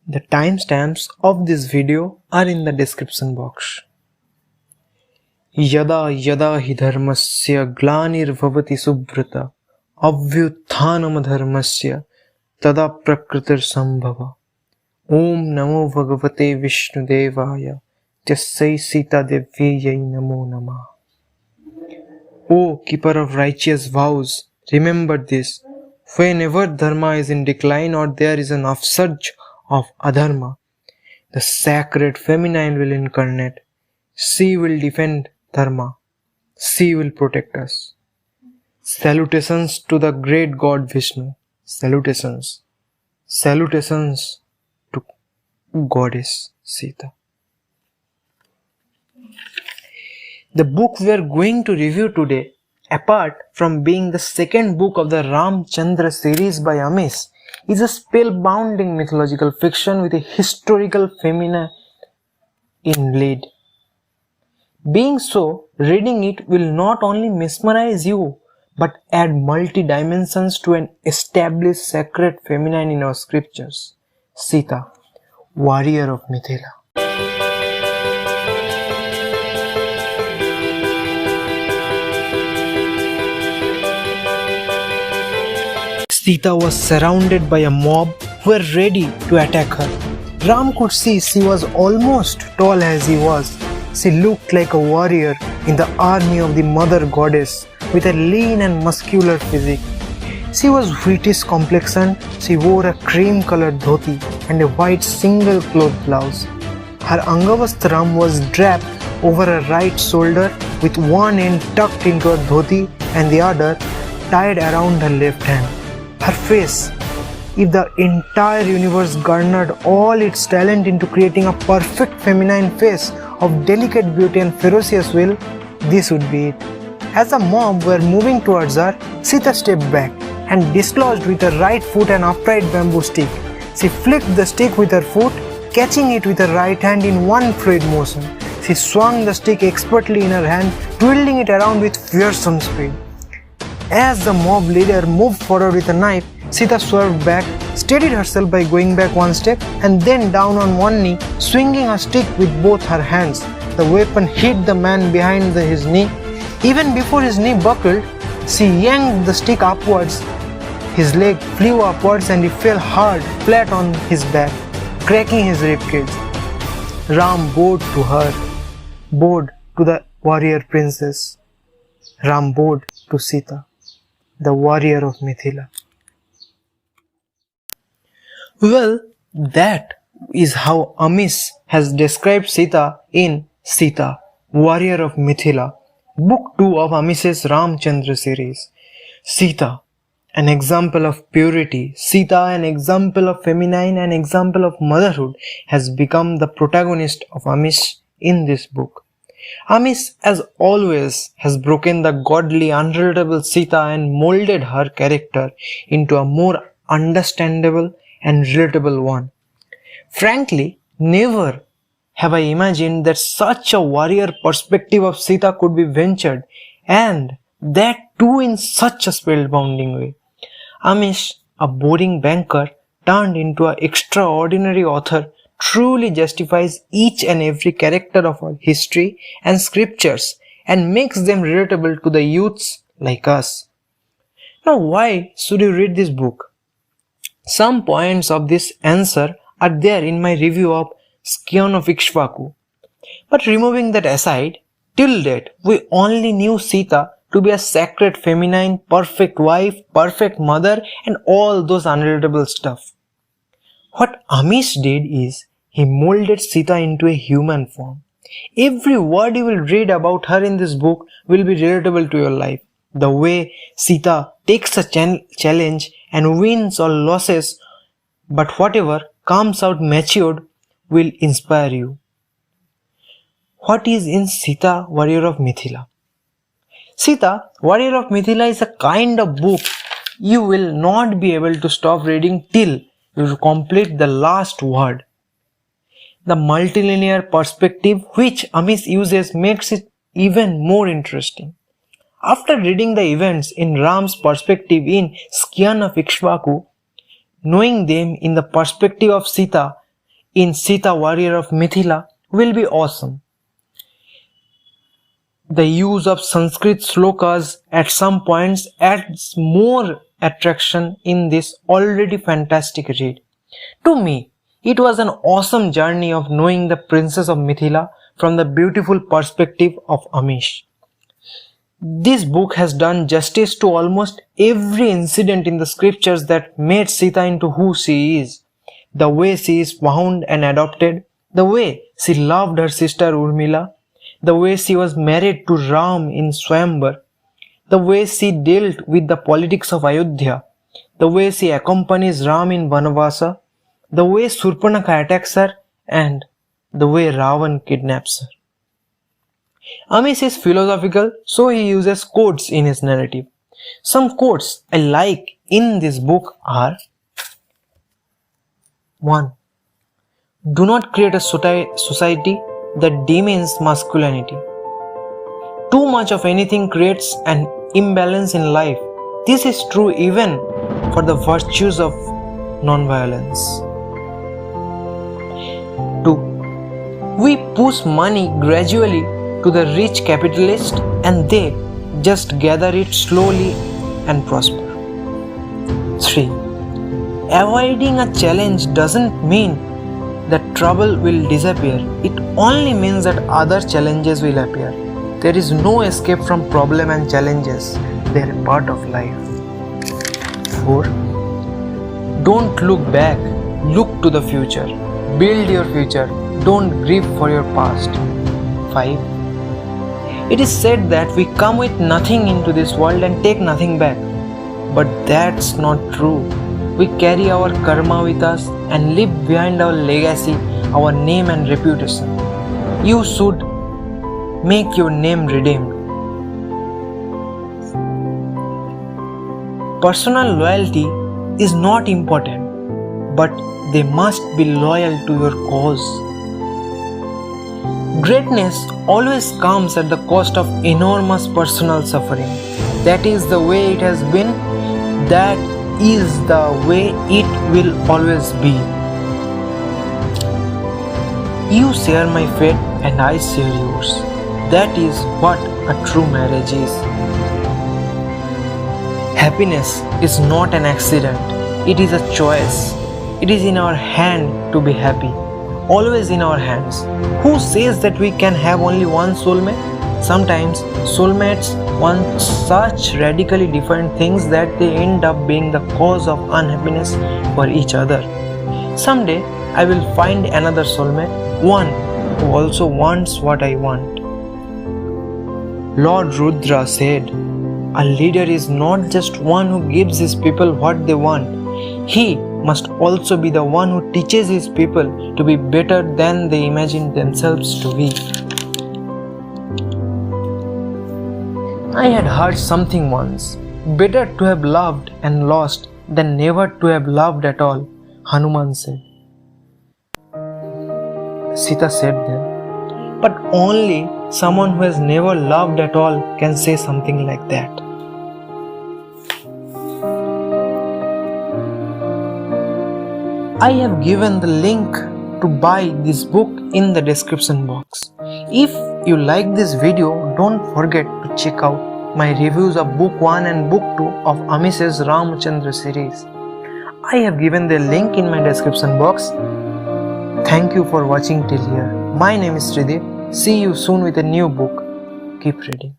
The timestamps of this video are in the description box. Yada yada hi dharmasya glanirvavati subhrata avyuthanam dharmasya tada prakritir sambhava. Om namo bhagavate Vishnudevaya Tassai Sita Devyai namo namah. O keeper of righteous vows, remember this. Whenever dharma is in decline or there is an upsurge of adharma, the sacred feminine will incarnate. She will defend dharma. She will protect us. Salutations to the great God Vishnu. Salutations. Salutations to Goddess Sita. The book we are going to review today, apart from being the second book of the Ramchandra series by Amish, is a spellbinding mythological fiction with a historical feminine in lead. Being so, reading it will not only mesmerize you, but add multi-dimensions to an established sacred feminine in our scriptures, Sita, warrior of Mithila. Sita was surrounded by a mob who were ready to attack her. Ram could see she was almost tall as he was. She looked like a warrior in the army of the mother goddess with a lean and muscular physique. She was whitish complexioned. She wore a cream colored dhoti and a white single cloth blouse. Her angavastram was draped over her right shoulder with one end tucked into her dhoti and the other tied around her left hand. Her face, if the entire universe garnered all its talent into creating a perfect feminine face of delicate beauty and ferocious will, this would be it. As the mob were moving towards her, Sita stepped back and dislodged with her right foot an upright bamboo stick. She flicked the stick with her foot, catching it with her right hand in one fluid motion. She swung the stick expertly in her hand, twirling it around with fearsome speed. As the mob leader moved forward with a knife, Sita swerved back, steadied herself by going back one step, and then down on one knee, swinging a stick with both her hands. The weapon hit the man behind his knee. Even before his knee buckled, she yanked the stick upwards. His leg flew upwards and he fell hard, flat on his back, cracking his ribcage. Ram bowed to her, bowed to the warrior princess. Ram bowed to Sita, the warrior of Mithila. Well, that is how Amish has described Sita in Sita, warrior of Mithila, book 2 of Amish's Ramchandra series. Sita, an example of purity, Sita, an example of feminine, an example of motherhood, has become the protagonist of Amish in this book. Amish, as always, has broken the godly, unrelatable Sita and molded her character into a more understandable and relatable one. Frankly, never have I imagined that such a warrior perspective of Sita could be ventured, and that too in such a spellbinding way. Amish, a boring banker turned into an extraordinary author, truly justifies each and every character of our history and scriptures and makes them relatable to the youths like us. Now, why should you read this book? Some points of this answer are there in my review of Scion of Ikshvaku. But removing that aside, till date we only knew Sita to be a sacred feminine, perfect wife, perfect mother and all those unrelatable stuff. What Amish did is, he molded Sita into a human form. Every word you will read about her in this book will be relatable to your life. The way Sita takes a challenge and wins or losses, but whatever comes out matured will inspire you. What is in Sita, warrior of Mithila? Sita, warrior of Mithila is a kind of book you will not be able to stop reading till you complete the last word. The multilinear perspective which Amish uses makes it even more interesting. After reading the events in Ram's perspective in Scion of Ikshvaku, knowing them in the perspective of Sita in Sita, Warrior of Mithila, will be awesome. The use of Sanskrit slokas at some points adds more attraction in this already fantastic read. To me, it was an awesome journey of knowing the princess of Mithila from the beautiful perspective of Amish. This book has done justice to almost every incident in the scriptures that made Sita into who she is. The way she is found and adopted, the way she loved her sister Urmila, the way she was married to Ram in Swayamvar, the way she dealt with the politics of Ayodhya, the way she accompanies Ram in Vanavasa, the way Surpanakha attacks her, and the way Ravan kidnaps her. Amish is philosophical, so he uses quotes in his narrative. Some quotes I like in this book are: 1. Do not create a society that demeans masculinity. Too much of anything creates an imbalance in life. This is true even for the virtues of non-violence. 2. We push money gradually to the rich capitalist and they just gather it slowly and prosper. 3. Avoiding a challenge doesn't mean that trouble will disappear. It only means that other challenges will appear. There is no escape from problem and challenges. They are a part of life. 4. Don't look back. Look to the future. Build your future. Don't grieve for your past. 5. It is said that we come with nothing into this world and take nothing back. But that's not true. We carry our karma with us and leave behind our legacy, our name and reputation. You should make your name redeemed. Personal loyalty is not important, but they must be loyal to your cause. Greatness always comes at the cost of enormous personal suffering. That is the way it has been. That is the way it will always be. You share my fate and I share yours. That is what a true marriage is. Happiness is not an accident. It is a choice. It is in our hand to be happy. Always in our hands. Who says that we can have only one soulmate? Sometimes soulmates want such radically different things that they end up being the cause of unhappiness for each other. Someday I will find another soulmate, one who also wants what I want. Lord Rudra said, a leader is not just one who gives his people what they want. He must also be the one who teaches his people to be better than they imagine themselves to be. I had heard something once, better to have loved and lost than never to have loved at all, Hanuman said. Sita said then, but only someone who has never loved at all can say something like that. I have given the link to buy this book in the description box. If you like this video, don't forget to check out my reviews of book 1 and book 2 of Amish's Ramchandra series. I have given the link in my description box. Thank you for watching till here. My name is Tridip. See you soon with a new book. Keep reading.